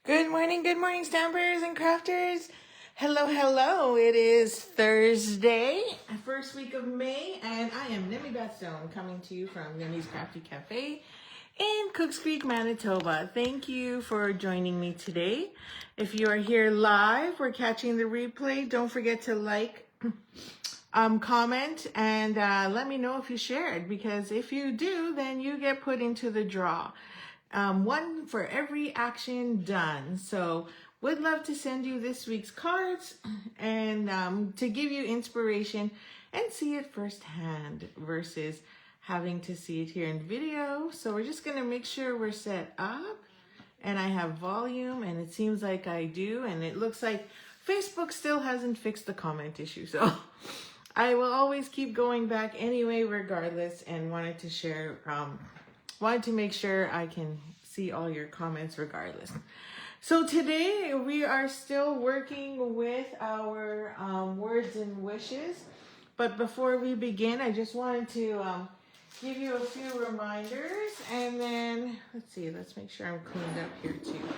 Good morning, stampers and crafters. Hello, hello. It is Thursday, first week of May, and I am Nemi Beth Stone coming to you from Nemi's Crafty Cafe in Cooks Creek, Manitoba. Thank you for joining me today. If you are here live or catching the replay, don't forget to like, comment, and let me know if you shared, because if you do, then you get put into the draw. One for every action done. So would love to send you this week's cards and to give you inspiration and see it firsthand versus having to see it here in video. So we're just going to make sure we're set up and I have volume, and it seems like I do, and it looks like Facebook still hasn't fixed the comment issue. So I will always keep going back anyway, regardless, and wanted to make sure I can see all your comments regardless. So today we are still working with our words and wishes. But before we begin, I just wanted to give you a few reminders. And then, let's make sure I'm cleaned up here too.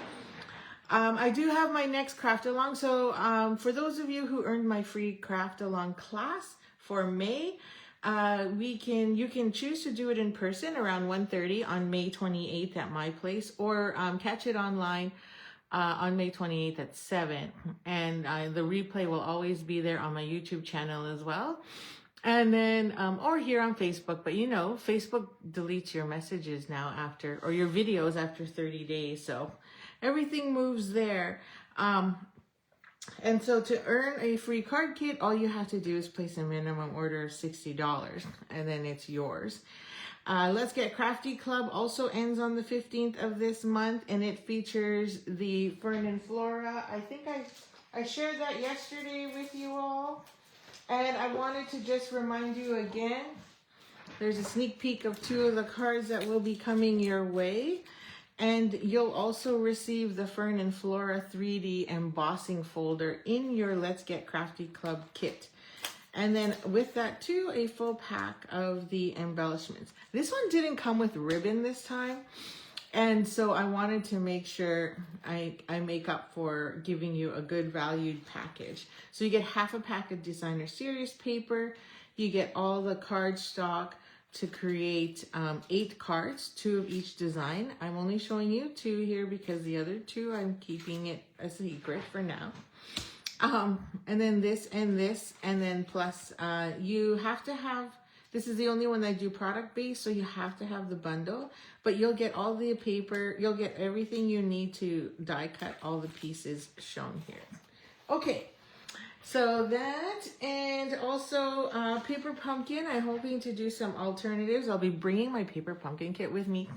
I do have my next craft along. So for those of you who earned my free craft along class for May, you can choose to do it in person around 1:30 on May 28th at my place, or catch it online on May 28th at 7. And the replay will always be there on my YouTube channel as well. And then, or here on Facebook, but you know, Facebook deletes your messages now or your videos after 30 days. So everything moves there. And so to earn a free card kit, all you have to do is place a minimum order of $60, and then it's yours. Let's Get Crafty Club also ends on the 15th of this month, and it features the Fern and Flora. I think I shared that yesterday with you all. And I wanted to just remind you again, there's a sneak peek of 2 of the cards that will be coming your way. And you'll also receive the Fern and Flora 3D embossing folder in your Let's Get Crafty Club kit. And then with that too, a full pack of the embellishments. This one didn't come with ribbon this time. And so I wanted to make sure I make up for giving you a good valued package. So you get half a pack of designer series paper. You get all the cardstock to create 8 cards, 2 of each design. I'm only showing you 2 here because the other 2, I'm keeping it a secret for now. And then this, and then plus you have to have, this is the only one that I do product based, so you have to have the bundle, but you'll get all the paper, you'll get everything you need to die cut all the pieces shown here. Okay. So that, and also paper pumpkin. I'm hoping to do some alternatives. I'll be bringing my paper pumpkin kit with me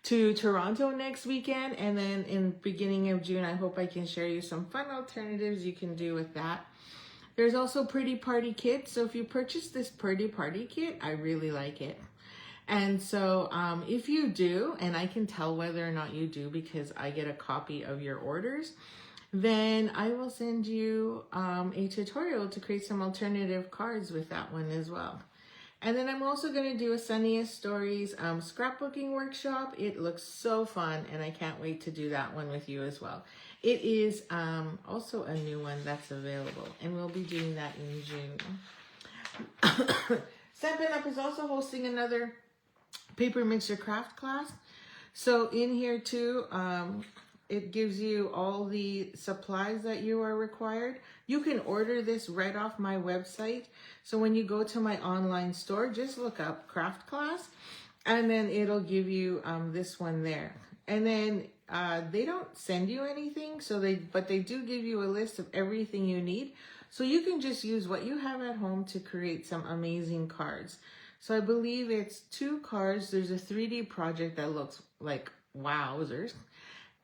to Toronto next weekend. And then in beginning of June, I hope I can share you some fun alternatives you can do with that. There's also Pretty Party Kit. So if you purchase this Pretty Party Kit, I really like it. And so if you do, and I can tell whether or not you do because I get a copy of your orders, then I will send you a tutorial to create some alternative cards with that one as well. And then I'm also going to do a Sunniest Stories scrapbooking workshop. It looks so fun, and I can't wait to do that one with you as well. It is also a new one that's available, and we'll be doing that in June. Stampin' Up is also hosting another paper mixer craft class. So in here too, it gives you all the supplies that you are required. You can order this right off my website. So when you go to my online store, just look up craft class, and then it'll give you this one there. And then they don't send you anything, but they do give you a list of everything you need. So you can just use what you have at home to create some amazing cards. So I believe it's 2 cards. There's a 3D project that looks like wowzers.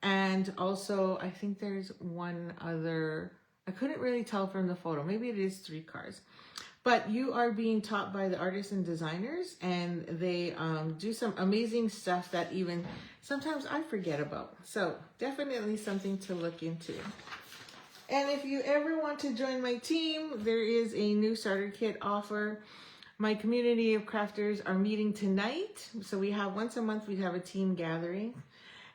And also, I think there's one other, I couldn't really tell from the photo. Maybe it is 3 cards. But you are being taught by the artists and designers, and they do some amazing stuff that even sometimes I forget about. So definitely something to look into. And if you ever want to join my team, there is a new starter kit offer. My community of crafters are meeting tonight. So we have once a month, we have a team gathering.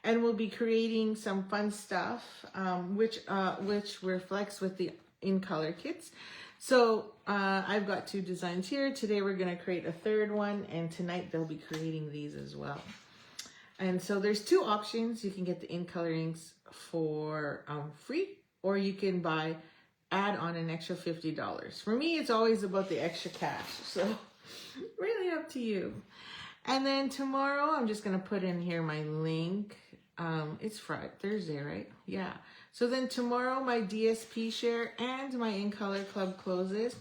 and we'll be creating some fun stuff, which reflects with the in color kits. So I've got 2 designs here. Today we're going to create a 3rd one, and tonight they'll be creating these as well. And so there's 2 options. You can get the in color inks for free, or you can add on an extra $50. For me, it's always about the extra cash, so really up to you. And then tomorrow, I'm just going to put in here my link. It's Thursday, right? Yeah. So then tomorrow, my DSP share and my In Color Club closes.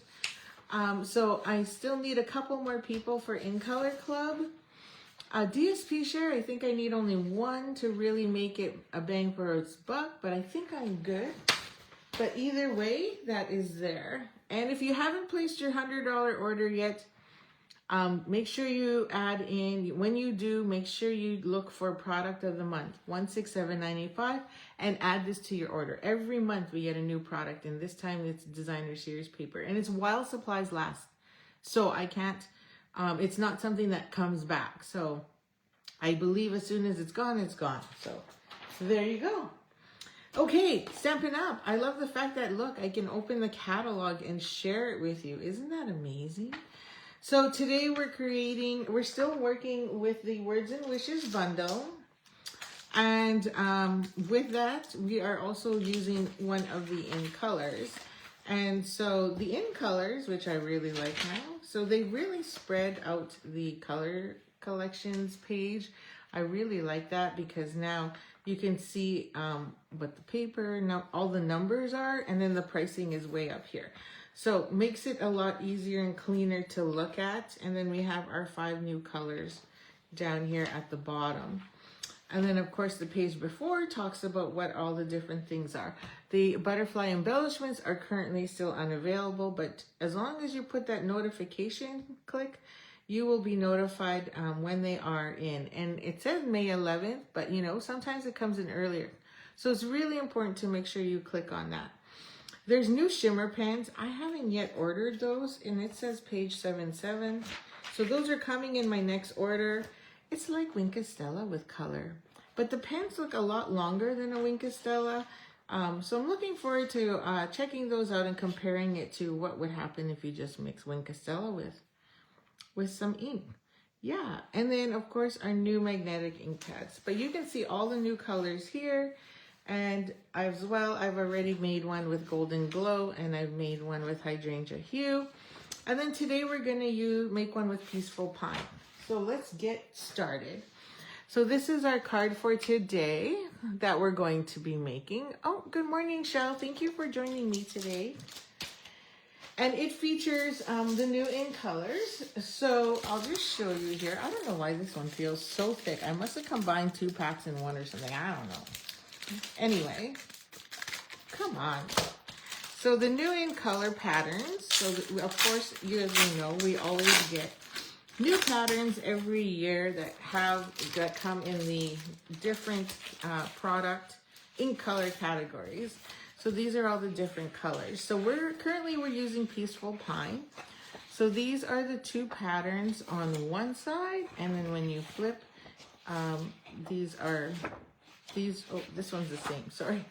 So I still need a couple more people for In Color Club. DSP share, I think I need only 1 to really make it a bang for its buck, but I think I'm good. But either way, that is there. And if you haven't placed your $100 order yet, make sure you add in, when you do, make sure you look for product of the month, 167985, and add this to your order. Every month we get a new product, and this time it's designer series paper, and it's while supplies last. So I can't, it's not something that comes back. So I believe as soon as it's gone, it's gone. So there you go. Okay, Stampin' Up. I love the fact that, look, I can open the catalog and share it with you. Isn't that amazing? So today we're still working with the Words and Wishes bundle. And with that, we are also using one of the in colors. And so the in colors, which I really like now, so they really spread out the color collections page. I really like that because now you can see what the paper, now all the numbers are, and then the pricing is way up here. So makes it a lot easier and cleaner to look at. And then we have our 5 new colors down here at the bottom. And then of course the page before talks about what all the different things are. The butterfly embellishments are currently still unavailable, but as long as you put that notification click, you will be notified when they are in. And it says May 11th, but you know, sometimes it comes in earlier. So it's really important to make sure you click on that. There's new shimmer pens. I haven't yet ordered those, and it says page 77. So those are coming in my next order. It's like Wink Stella with color, but the pens look a lot longer than a Wink Stella. So I'm looking forward to checking those out and comparing it to what would happen if you just mix Wink Stella with some ink. Yeah, and then of course our new magnetic ink pads. But you can see all the new colors here. And as well, I've already made one with Golden Glow, and I've made one with Hydrangea Hue. And then today we're going to make one with Peaceful Pine. So let's get started. So this is our card for today that we're going to be making. Oh, good morning, Shell. Thank you for joining me today. And it features the new in colors. So I'll just show you here. I don't know why this one feels so thick. I must have combined 2 packs in one or something. I don't know. Anyway, come on. So the new in color patterns. So of course, you as you know, we always get new patterns every year that come in the different product in color categories. So these are all the different colors. So we're using Peaceful Pine. So these are the 2 patterns on one side, and then when you flip, oh, this one's the same, sorry.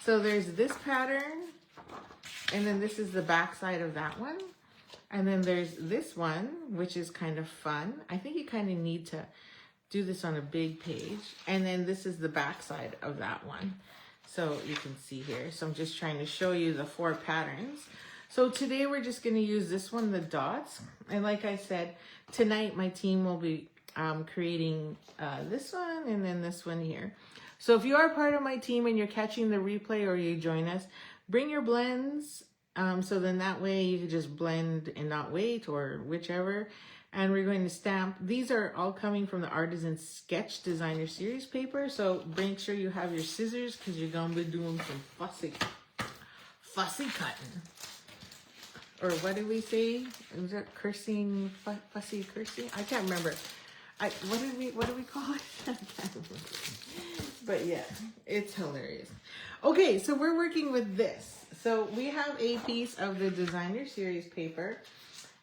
So there's this pattern, and then this is the back side of that one. And then there's this one, which is kind of fun. I think you kind of need to do this on a big page. And then this is the back side of that one. So you can see here. So I'm just trying to show you the 4 patterns. So today we're just going to use this one, the dots. And like I said, tonight my team will be creating this one and then this one here. So if you are part of my team and you're catching the replay or you join us, bring your blends. So then that way you can just blend and not wait, or whichever. And we're going to stamp. These are all coming from the Artisan Sketch Designer Series paper. So make sure you have your scissors because you're going to be doing some fussy cutting. Or what did we say? Was that cursing, fussy cursing? I can't remember. What do we call it? I can't remember. But yeah, it's hilarious. Okay, so we're working with this. So we have a piece of the Designer Series paper.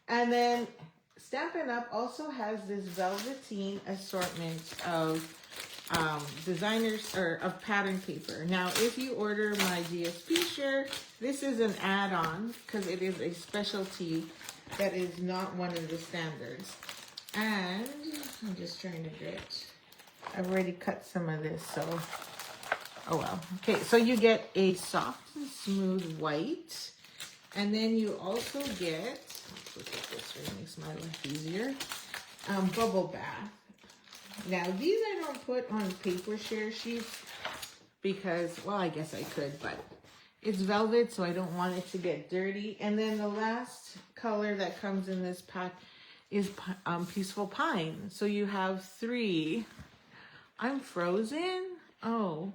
And then Stampin' Up! Also has this Velveteen Assortment of designers or of pattern paper. Now, if you order my GSP share, this is an add-on because it is a specialty that is not one of the standards. And I'm just trying to get, I've already cut some of this, so, oh well. Okay, so you get a soft and smooth white. And then you also get, let's look at this, it makes my life easier, bubble bath. Now, these I don't put on paper share sheets because, well, I guess I could, but it's velvet, so I don't want it to get dirty. And then the last color that comes in this pack is Peaceful Pine. So you have 3. I'm frozen? Oh,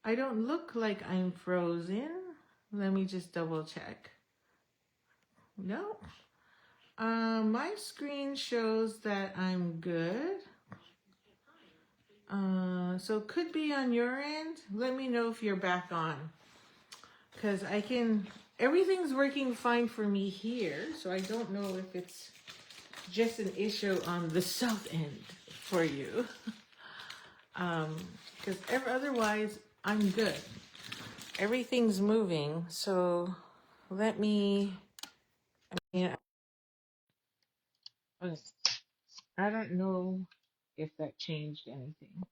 I don't look like I'm frozen. Let me just double check. No. My screen shows that I'm good. So it could be on your end. Let me know if you're back on. Because everything's working fine for me here. So I don't know if it's just an issue on the south end for you. Because otherwise, I'm good. Everything's moving. So let me, I don't know if that changed anything.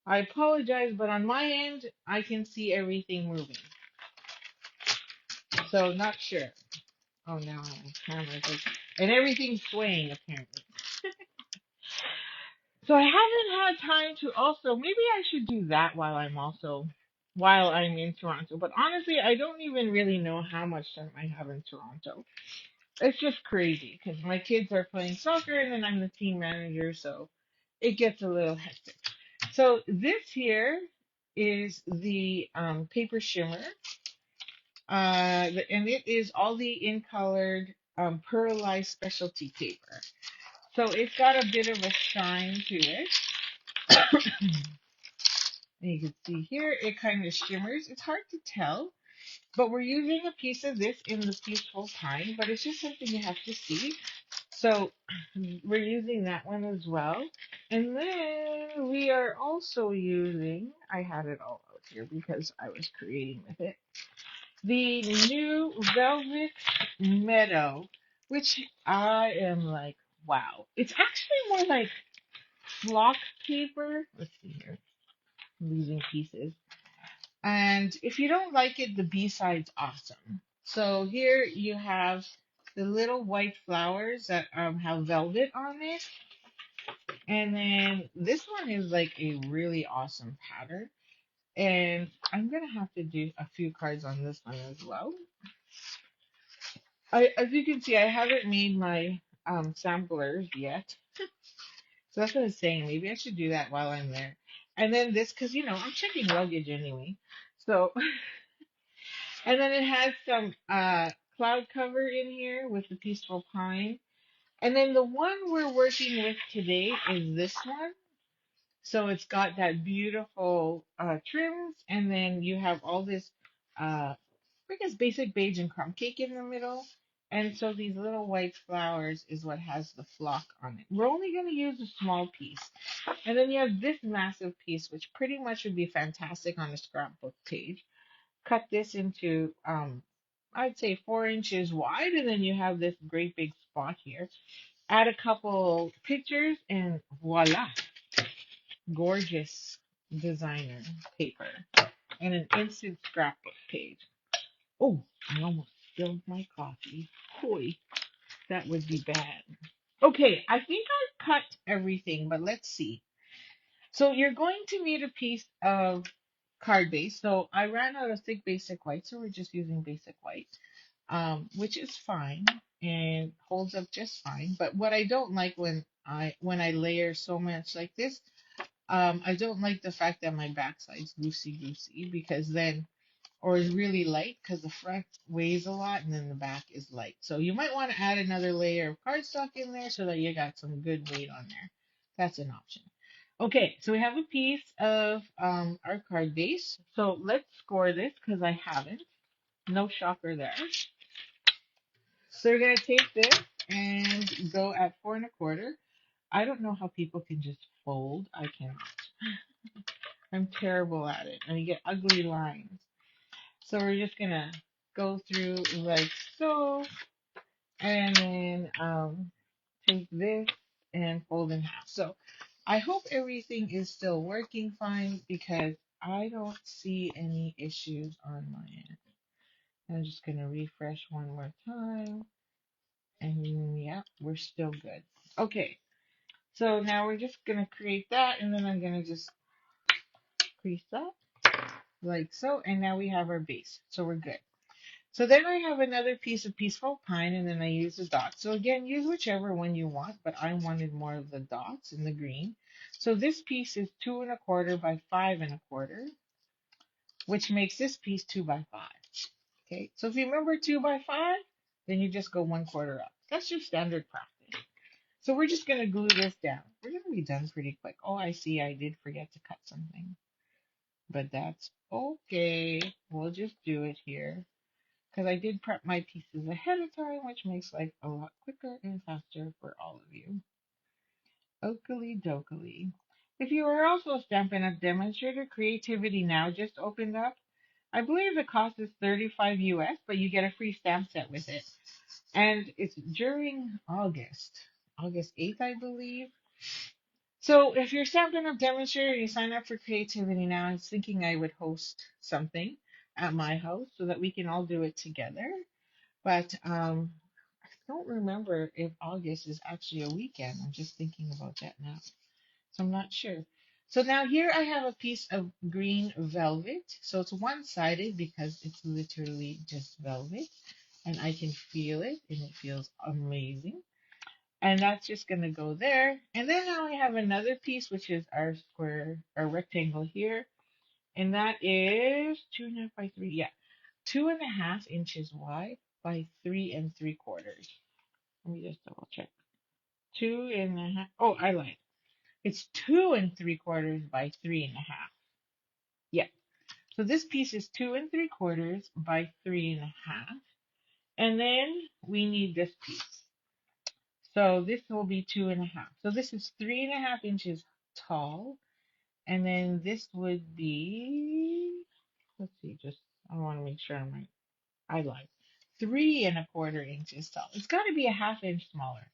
I apologize, but on my end, I can see everything moving. So not sure. Oh, now I have cameras. And everything's swaying, apparently. So I haven't had time to also, maybe I should do that while I'm in Toronto. But honestly, I don't even really know how much time I have in Toronto. It's just crazy because my kids are playing soccer and then I'm the team manager, so it gets a little hectic. So this here is the paper shimmer, and it is all the in colored pearlized specialty paper. So it's got a bit of a shine to it. And you can see here it kind of shimmers. It's hard to tell, but we're using a piece of this in the Peaceful Pine, but it's just something you have to see. So we're using that one as well. And then we are also using, I had it all out here because I was creating with it, the new Velvet Meadow, which I am like, wow. It's actually more like flock paper. Let's see here. I'm losing pieces. And if you don't like it, the B-side's awesome. So here you have the little white flowers that have velvet on it. And then this one is like a really awesome pattern. And I'm going to have to do a few cards on this one as well. As you can see, I haven't made my samplers yet. So that's what I was saying. Maybe I should do that while I'm there. And then this, because, I'm checking luggage anyway. So, and then it has some cloud cover in here with the Peaceful Pine. And then the one we're working with today is this one. So it's got that beautiful trims, and then you have all this, I guess, basic beige and crumb cake in the middle. And so these little white flowers is what has the flock on it. We're only going to use a small piece. And then you have this massive piece, which pretty much would be fantastic on a scrapbook page. Cut this into, I'd say 4 inches wide, and then you have this great big spot here. Add a couple pictures, and voila, gorgeous designer paper and an instant scrapbook page. Oh, I almost spilled my coffee. Hoy, that would be bad. Okay, I think I've cut everything, but let's see. So you're going to need a piece of card base. So I ran out of thick basic white, so we're just using basic white, which is fine and holds up just fine. But what I don't like when I layer so much like this, I don't like the fact that my backside's loosey goosey because then, or is really light because the front weighs a lot and then the back is light. So you might want to add another layer of cardstock in there so that you got some good weight on there. That's an option. Okay, so we have a piece of our card base. So let's score this because I haven't. No shocker there. So you're gonna take this and go at 4 1/4. I don't know how people can just fold. I cannot. I'm terrible at it. And you get ugly lines. So we're just gonna go through like so, and then take this and fold in half. So I hope everything is still working fine because I don't see any issues on my end. I'm just gonna refresh one more time, and yeah, we're still good. Okay, so now we're just gonna create that, and then I'm gonna just crease that like so, and now we have our base, so we're good. So then I have another piece of peaceful pine, and then I use the dots. So again, use whichever one you want, but I wanted more of the dots in the green. So this piece is 2¼ by 5¼ which makes this piece 2 by 5. Okay, so if you remember 2 by 5, then you just go 1/4 up. That's just standard practice. So we're just gonna glue this down. We're gonna be done pretty quick. Oh, I see, I did forget to cut something, but that's okay. We'll just do it here because I did prep my pieces ahead of time, which makes life a lot quicker and faster for all of you. Oakley dokley. If you are also a Stampin' Up! Demonstrator, Creativity Now just opened up. I believe the cost is 35 US, but you get a free stamp set with it. And it's during August 8th, I believe. So if you're Stampin' Up! Demonstrator, you sign up for Creativity Now. I was thinking I would host something at my house so that we can all do it together. But I don't remember if August is actually a weekend. I'm just thinking about that now. So I'm not sure. So now here I have a piece of green velvet. So it's one-sided because it's literally just velvet. And I can feel it and it feels amazing. And that's just going to go there. And then now I have another piece, which is our square, our rectangle here. And that is 2.5 by 3. Yeah, 2.5 inches wide by 3¾ Let me just double check. 2.5. Oh, I lied. It's 2¾ by 3.5. Yeah. So this piece is 2¾ by 3.5. And then we need this piece. So this will be 2.5. So this is 3.5 inches tall. And then this would be, let's see, just, I want to make sure I'm right. I lied. 3¼ inches tall. It's got to be a 1/2 inch smaller.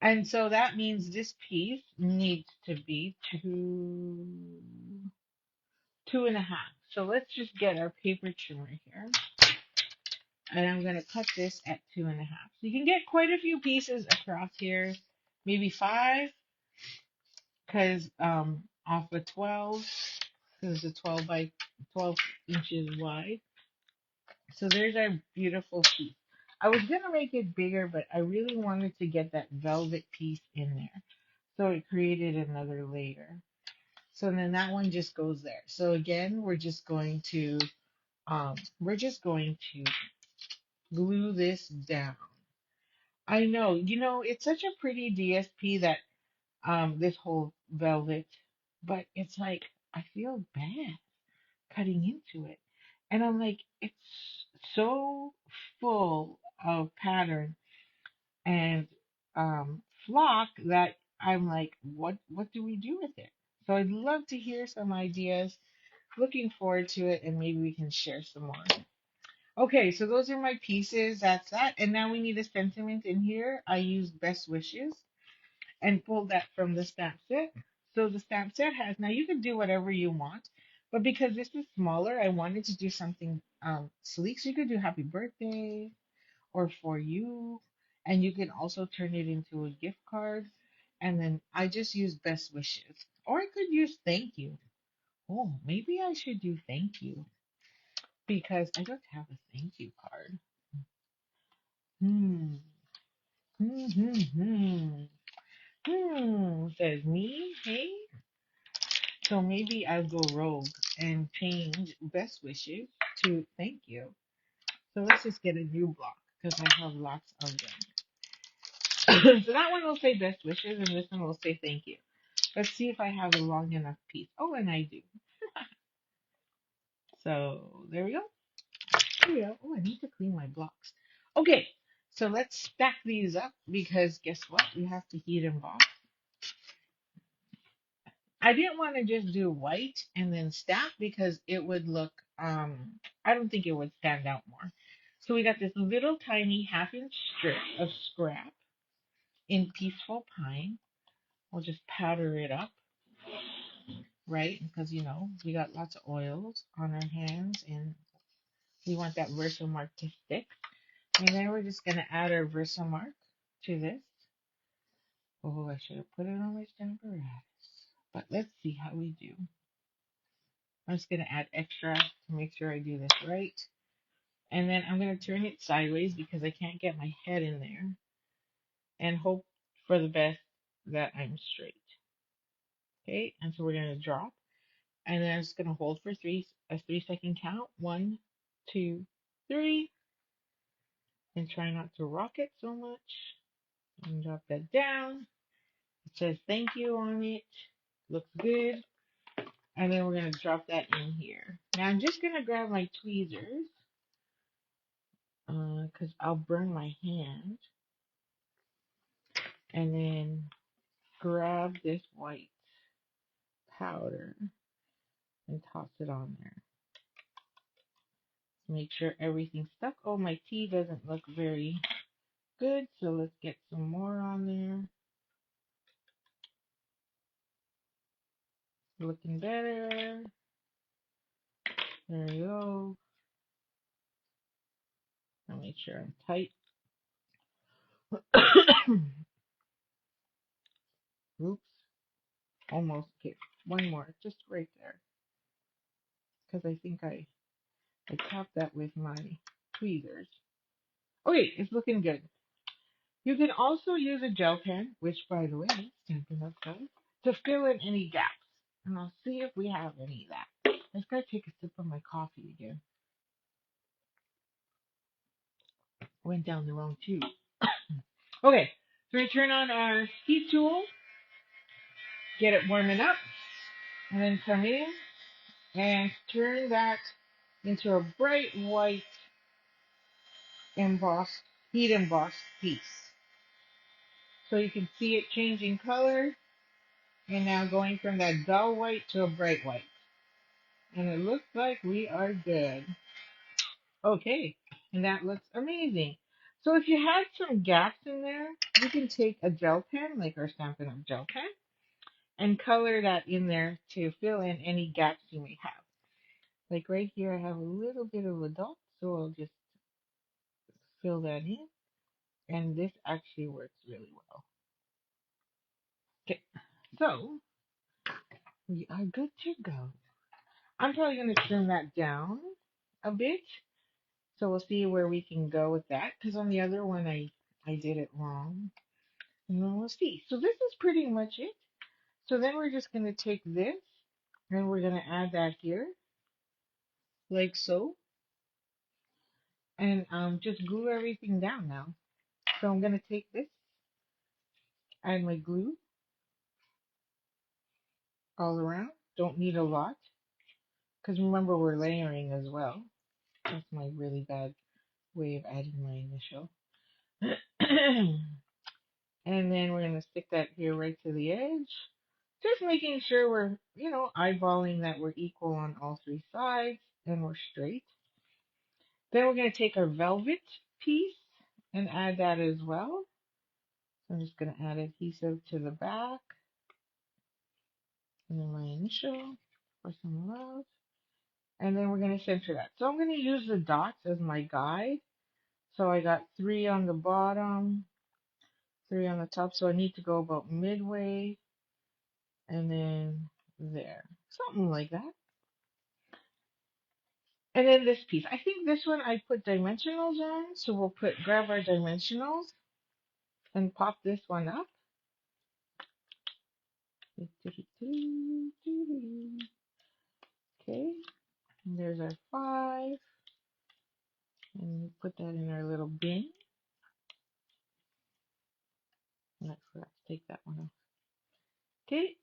And so that means this piece needs to be 2.5. So let's just get our paper trimmer here. And I'm going to cut this at 2.5. So you can get quite a few pieces across here, maybe 5, because off of 12, because it's a 12 by 12 inches wide. So there's our beautiful piece. I was going to make it bigger, but I really wanted to get that velvet piece in there. So it created another layer. So then that one just goes there. So again, we're just going to glue this down. I know, it's such a pretty DSP that this whole velvet, but it's like I feel bad cutting into it. And I'm like, it's so full of pattern and flock that I'm like, what do we do with it? So I'd love to hear some ideas. Looking forward to it, and maybe we can share some more. Okay, so those are my pieces. That's that. And now we need a sentiment in here. I used Best Wishes and pulled that from the stamp set. So the stamp set has, now you can do whatever you want, but because this is smaller, I wanted to do something sleek. So you could do happy birthday or for you, and you can also turn it into a gift card. And then I just use Best Wishes, or I could use thank you. Oh, maybe I should do thank you because I don't have a thank you card. Hmm. Hmm. Hmm. Hmm. Says me. Hey. So maybe I'll go rogue and change best wishes to thank you. So let's just get a new block because I have lots of them. So that one will say best wishes and this one will say thank you. Let's see if I have a long enough piece. Oh, and I do. So there we go. There we go. Oh, I need to clean my blocks. Okay, so let's stack these up because guess what? We have to heat them off. I didn't want to just do white and then stamp because it would look, I don't think it would stand out more. So we got this little tiny half-inch strip of scrap in Peaceful Pine. We'll just powder it up, right? Because, we got lots of oils on our hands and we want that Versamark to stick. And then we're just going to add our Versamark to this. Oh, I should have put it on my stamper. But let's see how we do. I'm just going to add extra to make sure I do this right. And then I'm going to turn it sideways because I can't get my head in there. And hope for the best that I'm straight. Okay, and so we're going to drop. And then I'm just going to hold for a 3-second count. 1, 2, 3. And try not to rock it so much. And drop that down. It says thank you on it. Looks good. And then we're going to drop that in here. Now I'm just going to grab my tweezers. Because I'll burn my hand. And then grab this white powder and toss it on there. Make sure everything's stuck. Oh, my tea doesn't look very good, so let's get some more on there. Looking better. There we go. I'll make sure I'm tight. Oops. Almost. Okay, one more. Just right there. Because I think I tapped that with my tweezers. Okay, it's looking good. You can also use a gel pen, which, by the way, Stampin' Up! Does, to fill in any gaps. And I'll see if we have any of that. I just gotta take a sip of my coffee again. Went down the wrong tube. Okay, so we turn on our heat tool, get it warming up, and then come in and turn that into a bright white embossed, heat embossed piece. So you can see it changing color and now going from that dull white to a bright white. And it looks like we are good. Okay, and that looks amazing. So if you had some gaps in there, you can take a gel pen, like our Stampin' Up! Gel pen, and color that in there to fill in any gaps you may have. Like right here, I have a little bit of a dot, so I'll just fill that in. And this actually works really well. Okay, so we are good to go. I'm probably going to trim that down a bit. So we'll see where we can go with that. Because on the other one, I did it wrong. And then we'll see. So this is pretty much it. So then we're just going to take this and we're going to add that here. Like so. And just glue everything down now. So I'm going to take this, add my glue all around. Don't need a lot. Because remember, we're layering as well. That's my really bad way of adding my initial. And then we're going to stick that here right to the edge. Just making sure we're, eyeballing that we're equal on all 3 sides and we're straight. Then we're going to take our velvet piece and add that as well. So I'm just going to add adhesive to the back. And then my initial for some love. And then we're going to center that. So I'm going to use the dots as my guide. So I got 3 on the bottom, 3 on the top. So I need to go about midway. And then there. Something like that. And then this piece. I think this one I put dimensionals on. So we'll grab our dimensionals and pop this one up. Okay. And there's our 5. And we put that in our little bin. And I forgot to take that one off. Okay.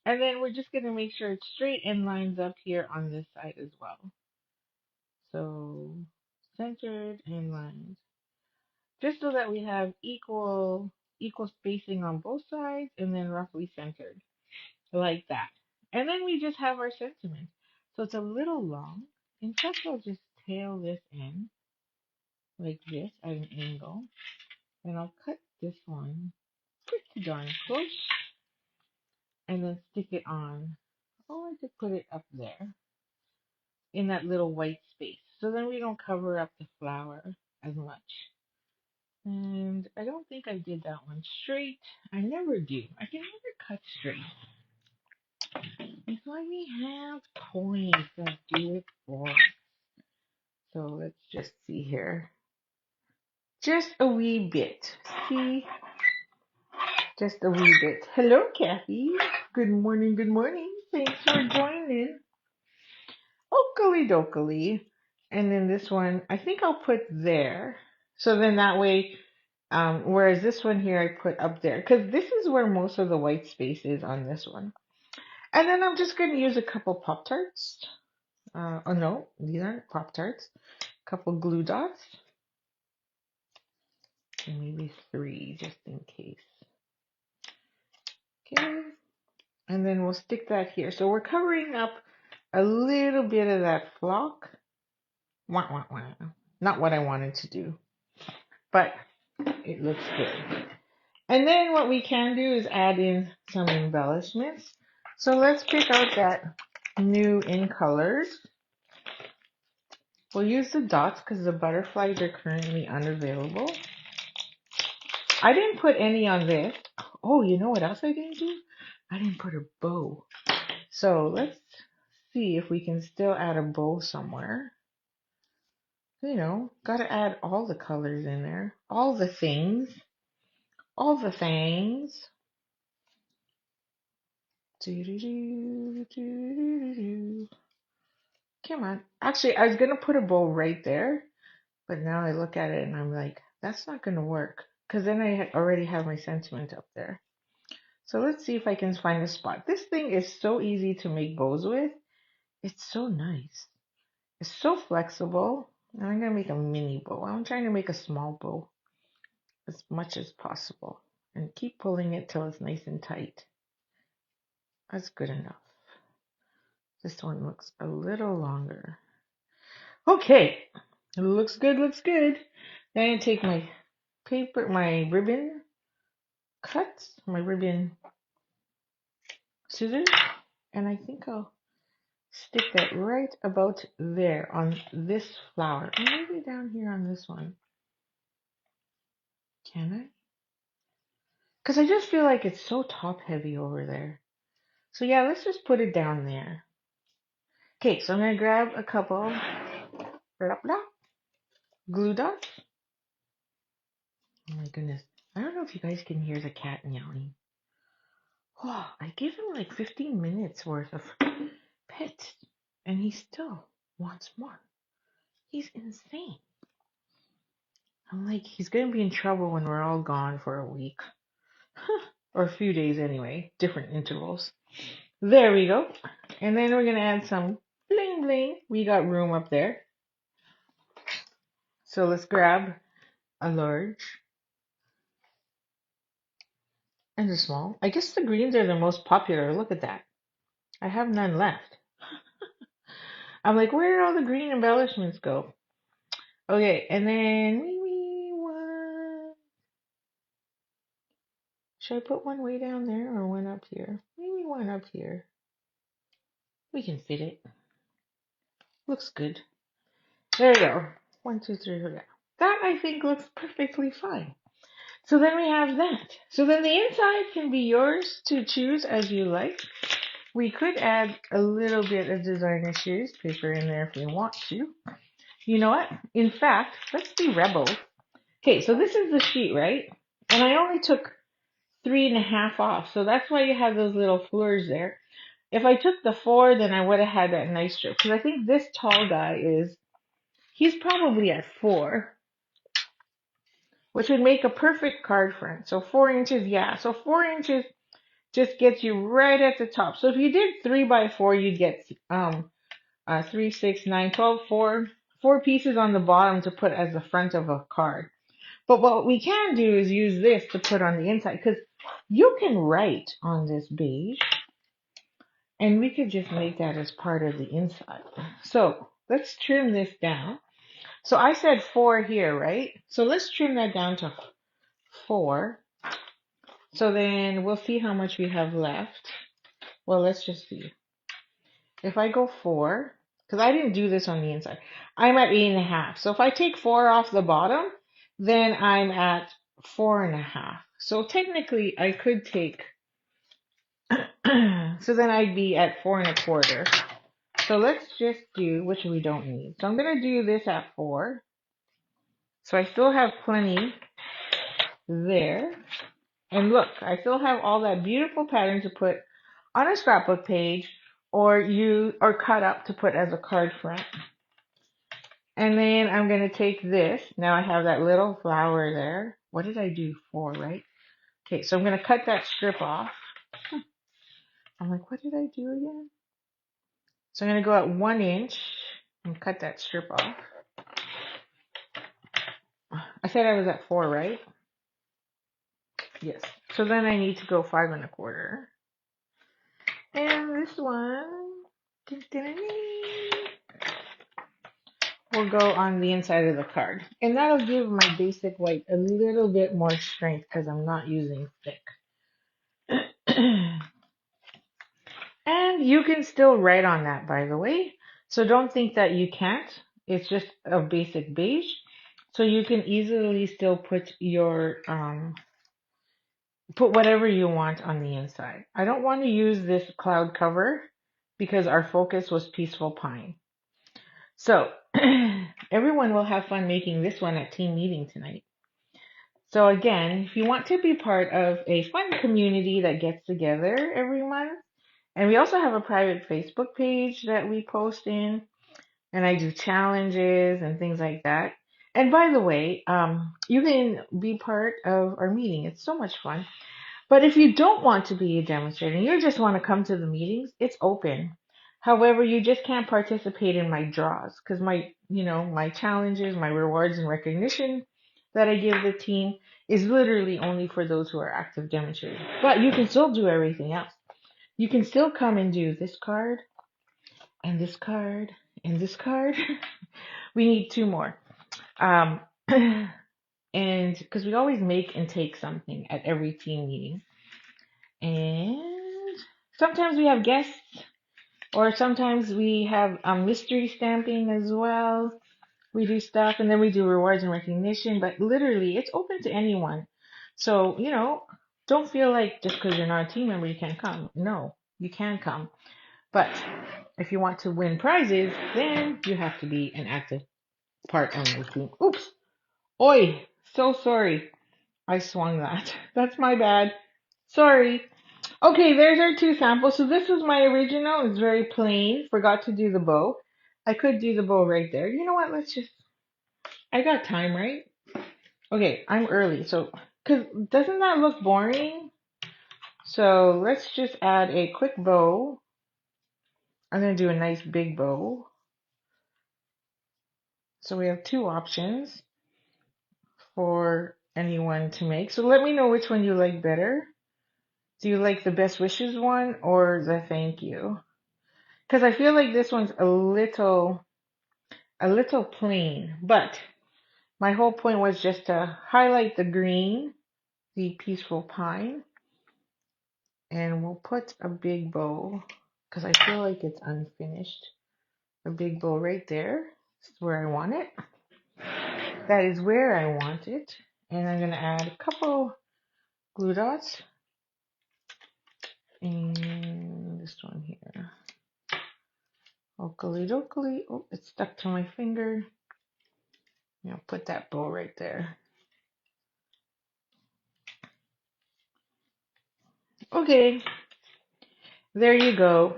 And then we're just going to make sure it's straight and lines up here on this side as well. So centered and lined. Just so that we have equal spacing on both sides and then roughly centered. Like that. And then we just have our sentiment. So it's a little long. In fact, I'll just tail this in like this at an angle. And I'll cut this one pretty darn close and then stick it on. Oh, I could put it up there in that little white space. So then we don't cover up the flower as much. And I don't think I did that one straight. I never do. I can never cut straight. That's why we have toys that do it for us. So let's just see here. Just a wee bit. See? Just a wee bit. Hello, Kathy. Good morning, good morning. Thanks for joining. Oakley dokley. And then this one, I think I'll put there. So then that way, whereas this one here, I put up there. Because this is where most of the white space is on this one. And then I'm just going to use a couple Pop-Tarts. Oh no, these aren't Pop-Tarts. A couple glue dots. And maybe 3, just in case. Okay. And then we'll stick that here. So we're covering up a little bit of that flock. Wah, wah, wah. Not what I wanted to do, but it looks good. And then what we can do is add in some embellishments. So let's pick out that new in colors. We'll use the dots because the butterflies are currently unavailable. I didn't put any on this. Oh, you know what else I didn't do? I didn't put a bow. So let's see if we can still add a bow somewhere. You know, gotta add all the colors in there. All the things. All the things. Come on. Actually, I was gonna put a bow right there, but now I look at it and I'm like, that's not gonna work. Because then I already have my sentiment up there. So let's see if I can find a spot. This thing is so easy to make bows with. It's so nice. It's so flexible. And I'm going to make a mini bow. I'm trying to make a small bow as much as possible. And keep pulling it till it's nice and tight. That's good enough. This one looks a little longer. Okay. It looks good, looks good. Then I take my paper, my ribbon cuts, my ribbon scissors, and I think I'll stick that right about there on this flower. And maybe down here on this one. Can I? Because I just feel like it's so top heavy over there. So yeah, let's just put it down there. Okay, so I'm going to grab a couple blah, blah, glue dots. Oh my goodness. I don't know if you guys can hear the cat meowing. Oh, I gave him like 15 minutes worth of pets, and he still wants more. He's insane. I'm like, he's going to be in trouble when we're all gone for a week. Or a few days anyway, different intervals. There we go. And then we're going to add some bling bling. We got room up there. So let's grab a large and a small. I guess the greens are the most popular. Look at that. I have none left. I'm like, where did all the green embellishments go? Okay, and then maybe one. Should I put one way down there or one up here? Maybe one up here. We can fit it. Looks good. There we go. 1, 2, 3, 4. That I think looks perfectly fine. So then we have that. So then the inside can be yours to choose as you like. We could add a little bit of designer series paper in there if we want to. You know what? In fact, let's be rebels. Okay, so this is the sheet, right? And I only took 3.5 off. So that's why you have those little fleurs there. If I took the 4, then I would have had that nice strip. Because I think this tall guy he's probably at 4. Which would make a perfect card front. So 4 inches, yeah. So 4 inches just gets you right at the top. So if you did 3 by 4, you'd get 3, 6, 9, 12, 4 pieces on the bottom to put as the front of a card. But what we can do is use this to put on the inside because you can write on this beige. And we could just make that as part of the inside. So let's trim this down. So I said 4 here, right? So let's trim that down to 4. So then we'll see how much we have left. Well, let's just see. If I go 4, because I didn't do this on the inside, I'm at 8.5. So if I take 4 off the bottom, then I'm at 4.5. So technically I could take, so then I'd be at 4.25. So let's just do, which we don't need. So I'm going to do this at 4. So I still have plenty there. And look, I still have all that beautiful pattern to put on a scrapbook page or cut up to put as a card front. And then I'm going to take this. Now I have that little flower there. What did I do? 4, right? Okay, so I'm going to cut that strip off. I'm like, what did I do again? So I'm going to go at 1 inch and cut that strip off. I said I was at 4, right? Yes. So then I need to go 5.25. And this one will go on the inside of the card. And that'll give my basic white a little bit more strength because I'm not using thick. And you can still write on that, by the way. So don't think that you can't. It's just a basic beige. So you can easily still put your put whatever you want on the inside. I don't want to use this cloud cover because our focus was Peaceful Pine. So everyone will have fun making this one at team meeting tonight. So again, if you want to be part of a fun community that gets together every month, and we also have a private Facebook page that we post in, and I do challenges and things like that. And by the way, you can be part of our meeting. It's so much fun. But if you don't want to be a demonstrator and you just want to come to the meetings, it's open. However, you just can't participate in my draws because my challenges, my rewards and recognition that I give the team is literally only for those who are active demonstrators. But you can still do everything else. You can still come and do this card and this card and this card. We need 2 more. And because we always make and take something at every team meeting. And sometimes we have guests, or sometimes we have mystery stamping as well. We do stuff, and then we do rewards and recognition, but literally it's open to anyone. So, don't feel like just because you're not a team member, you can't come. No, you can come. But if you want to win prizes, then you have to be an active part of my team. Oops. Oi. So sorry. I swung that. That's my bad. Sorry. Okay, there's our 2 samples. So this was my original. It's very plain. Forgot to do the bow. I could do the bow right there. You know what? I got time, right? Okay, I'm early. So, because doesn't that look boring? So let's just add a quick bow. I'm going to do a nice big bow. So we have 2 options for anyone to make. So let me know which one you like better. Do you like the best wishes one or the thank you? Because I feel like this one's a little plain, but my whole point was just to highlight the green, the Peaceful Pine, and we'll put a big bow because I feel like it's unfinished. A big bow right there. This is where I want it. That is where I want it. And I'm going to add a couple glue dots. And this one here. Oakley dokley. Oh, it's stuck to my finger. Put that bow right there. Okay. There you go.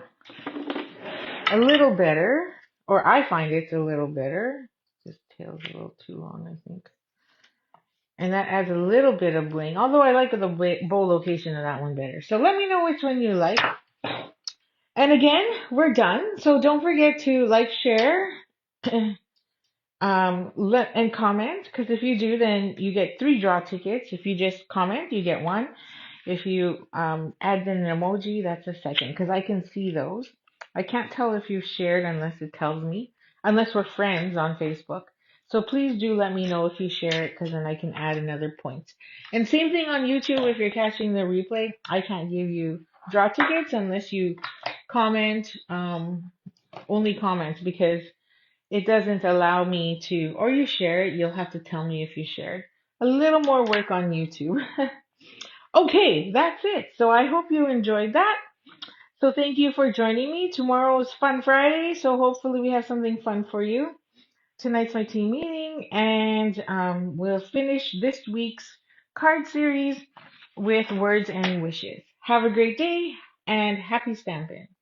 A little better. Or I find it's a little better. This tail's a little too long, I think. And that adds a little bit of bling. Although I like the bow location of that one better. So let me know which one you like. And again, we're done. So don't forget to like, share, and comment. Because if you do, then you get 3 draw tickets. If you just comment, you get 1. If you add in an emoji, that's a second because I can see those. I can't tell if you've shared unless it tells me, unless we're friends on Facebook. So please do let me know if you share it because then I can add another point. And same thing on YouTube if you're catching the replay. I can't give you draw tickets unless you comment, only comment because it doesn't allow me to, or you share it, you'll have to tell me if you shared. A little more work on YouTube. Okay, that's it. So I hope you enjoyed that. So thank you for joining me. Tomorrow is Fun Friday, so hopefully we have something fun for you. Tonight's my team meeting, and we'll finish this week's card series with words and wishes. Have a great day, and happy stamping.